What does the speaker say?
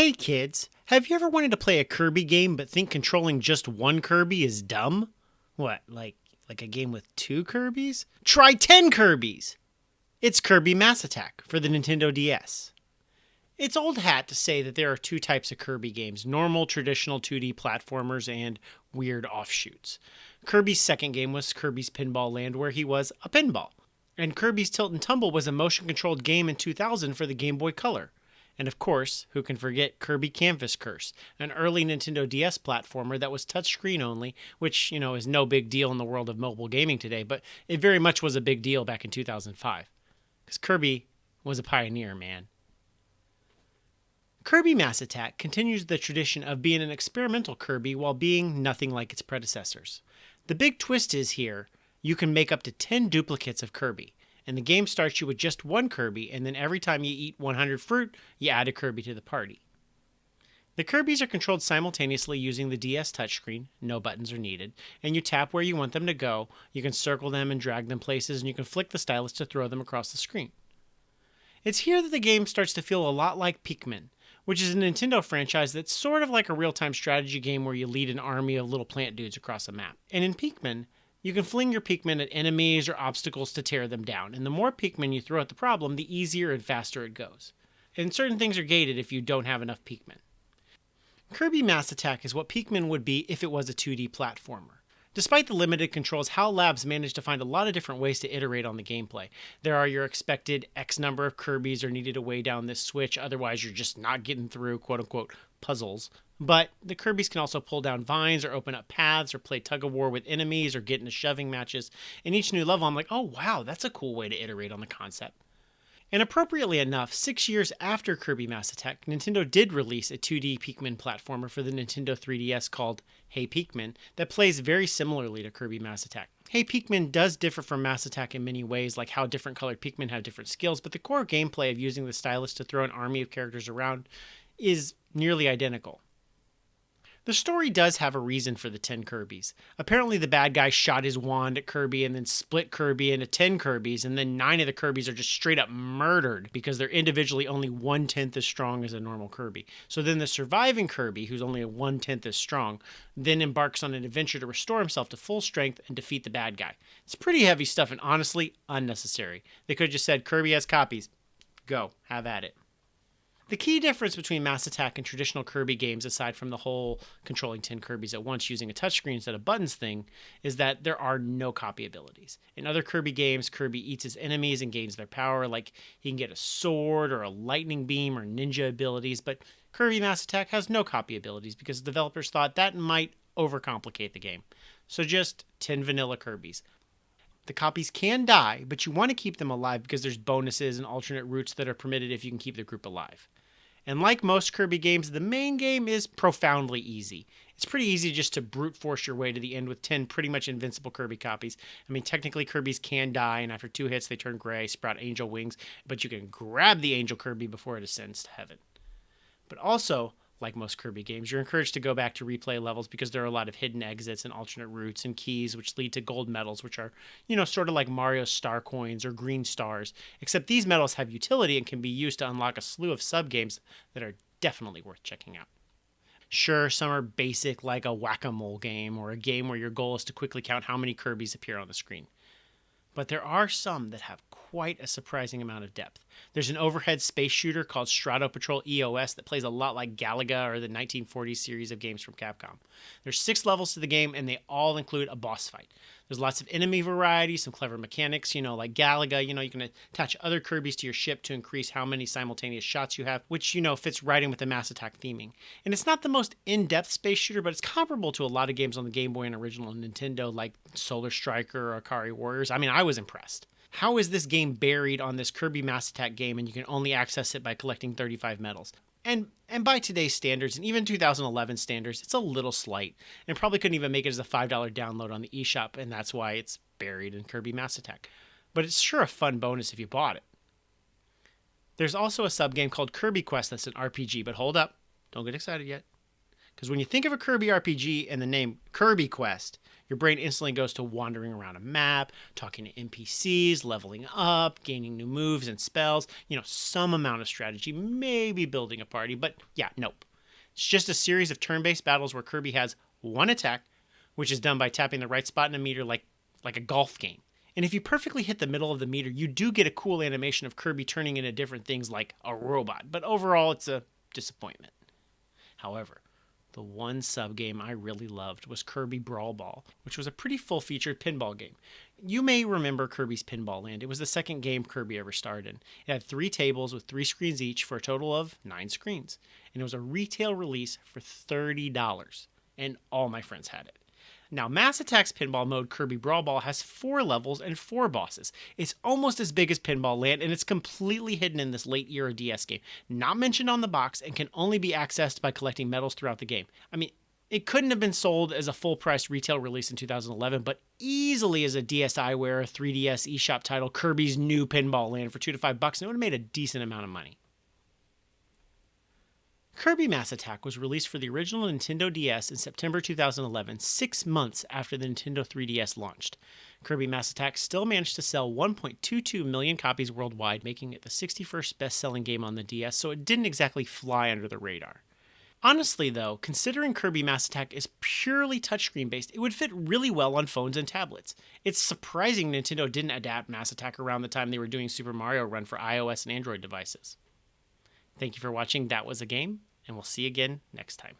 Hey kids, have you ever wanted to play a Kirby game but think controlling just one Kirby is dumb? What, like a game with two Kirbys? Try 10 Kirbys! It's Kirby Mass Attack for the Nintendo DS. It's old hat to say that there are two types of Kirby games, normal traditional 2D platformers and weird offshoots. Kirby's second game was Kirby's Pinball Land, where he was a pinball. And Kirby's Tilt and Tumble was a motion-controlled game in 2000 for the Game Boy Color. And of course, who can forget Kirby Canvas Curse, an early Nintendo DS platformer that was touchscreen only, which, is no big deal in the world of mobile gaming today, but it very much was a big deal back in 2005. Because Kirby was a pioneer, man. Kirby Mass Attack continues the tradition of being an experimental Kirby while being nothing like its predecessors. The big twist is here, you can make up to 10 duplicates of Kirby. And the game starts you with just one Kirby, and then every time you eat 100 fruit, you add a Kirby to the party. The Kirbys are controlled simultaneously using the DS touchscreen, no buttons are needed, and you tap where you want them to go, you can circle them and drag them places, and you can flick the stylus to throw them across the screen. It's here that the game starts to feel a lot like Pikmin, which is a Nintendo franchise that's sort of like a real-time strategy game where you lead an army of little plant dudes across a map. And in Pikmin, you can fling your Pikmin at enemies or obstacles to tear them down, and the more Pikmin you throw at the problem, the easier and faster it goes. And certain things are gated if you don't have enough Pikmin. Kirby Mass Attack is what Pikmin would be if it was a 2D platformer. Despite the limited controls, HAL Labs managed to find a lot of different ways to iterate on the gameplay. There are your expected X number of Kirbys are needed to weigh down this switch, otherwise you're just not getting through quote-unquote puzzles. But the Kirbys can also pull down vines or open up paths or play tug-of-war with enemies or get into shoving matches. In each new level, I'm like, oh wow, that's a cool way to iterate on the concept. And appropriately enough, 6 years after Kirby Mass Attack, Nintendo did release a 2D Pikmin platformer for the Nintendo 3DS called Hey Pikmin that plays very similarly to Kirby Mass Attack. Hey Pikmin does differ from Mass Attack in many ways, like how different colored Pikmin have different skills, but the core gameplay of using the stylus to throw an army of characters around is nearly identical. The story does have a reason for the 10 Kirbys. Apparently the bad guy shot his wand at Kirby and then split Kirby into 10 Kirbys, and then 9 of the Kirbys are just straight up murdered because they're individually only 1/10 as strong as a normal Kirby. So then the surviving Kirby, who's only 1/10 as strong, then embarks on an adventure to restore himself to full strength and defeat the bad guy. It's pretty heavy stuff and honestly unnecessary. They could have just said, Kirby has copies. Go, have at it. The key difference between Mass Attack and traditional Kirby games, aside from the whole controlling 10 Kirbys at once using a touchscreen instead of buttons thing, is that there are no copy abilities. In other Kirby games, Kirby eats his enemies and gains their power, like he can get a sword or a lightning beam or ninja abilities, but Kirby Mass Attack has no copy abilities because developers thought that might overcomplicate the game. So just 10 vanilla Kirbys. The copies can die, but you want to keep them alive because there's bonuses and alternate routes that are permitted if you can keep the group alive. And like most Kirby games, the main game is profoundly easy. It's pretty easy just to brute force your way to the end with 10 pretty much invincible Kirby copies. I mean, technically Kirbys can die, and after 2 hits they turn gray, sprout angel wings, but you can grab the angel Kirby before it ascends to heaven. But also, like most Kirby games, you're encouraged to go back to replay levels because there are a lot of hidden exits and alternate routes and keys which lead to gold medals, which are, sort of like Mario's star coins or green stars, except these medals have utility and can be used to unlock a slew of subgames that are definitely worth checking out. Sure, some are basic like a whack-a-mole game or a game where your goal is to quickly count how many Kirbys appear on the screen. But there are some that have quite a surprising amount of depth. There's an overhead space shooter called Strato Patrol EOS that plays a lot like Galaga or the 1940s series of games from Capcom. There's 6 levels to the game and they all include a boss fight. There's lots of enemy variety, some clever mechanics, like Galaga, you can attach other Kirbys to your ship to increase how many simultaneous shots you have, which, fits right in with the Mass Attack theming. And it's not the most in-depth space shooter, but it's comparable to a lot of games on the Game Boy and original Nintendo like Solar Striker or Akari Warriors. I mean, I was impressed. How is this game buried on this Kirby Mass Attack game and you can only access it by collecting 35 medals? And by today's standards, and even 2011 standards, it's a little slight, and probably couldn't even make it as a $5 download on the eShop, and that's why it's buried in Kirby Mass Attack. But it's sure a fun bonus if you bought it. There's also a subgame called Kirby Quest that's an RPG, but hold up, don't get excited yet. Because when you think of a Kirby RPG and the name Kirby Quest, your brain instantly goes to wandering around a map, talking to NPCs, leveling up, gaining new moves and spells, some amount of strategy, maybe building a party, but yeah, nope. It's just a series of turn-based battles where Kirby has one attack, which is done by tapping the right spot in a meter like a golf game. And if you perfectly hit the middle of the meter, you do get a cool animation of Kirby turning into different things like a robot, but overall it's a disappointment. However, the one sub-game I really loved was Kirby Brawl, which was a pretty full-featured pinball game. You may remember Kirby's Pinball Land. It was the second game Kirby ever starred in. It had 3 tables with 3 screens each for a total of 9 screens. And it was a retail release for $30. And all my friends had it. Now, Mass Attack's pinball mode, Kirby Brawl, has 4 levels and 4 bosses. It's almost as big as Pinball Land, and it's completely hidden in this late-era DS game, not mentioned on the box, and can only be accessed by collecting medals throughout the game. I mean, it couldn't have been sold as a full-price retail release in 2011, but easily as a DSiWare 3DS eShop title, Kirby's New Pinball Land for $2 to $5, and it would have made a decent amount of money. Kirby Mass Attack was released for the original Nintendo DS in September 2011, 6 months after the Nintendo 3DS launched. Kirby Mass Attack still managed to sell 1.22 million copies worldwide, making it the 61st best-selling game on the DS, so it didn't exactly fly under the radar. Honestly, though, considering Kirby Mass Attack is purely touchscreen-based, it would fit really well on phones and tablets. It's surprising Nintendo didn't adapt Mass Attack around the time they were doing Super Mario Run for iOS and Android devices. Thank you for watching That Was a Game, and we'll see you again next time.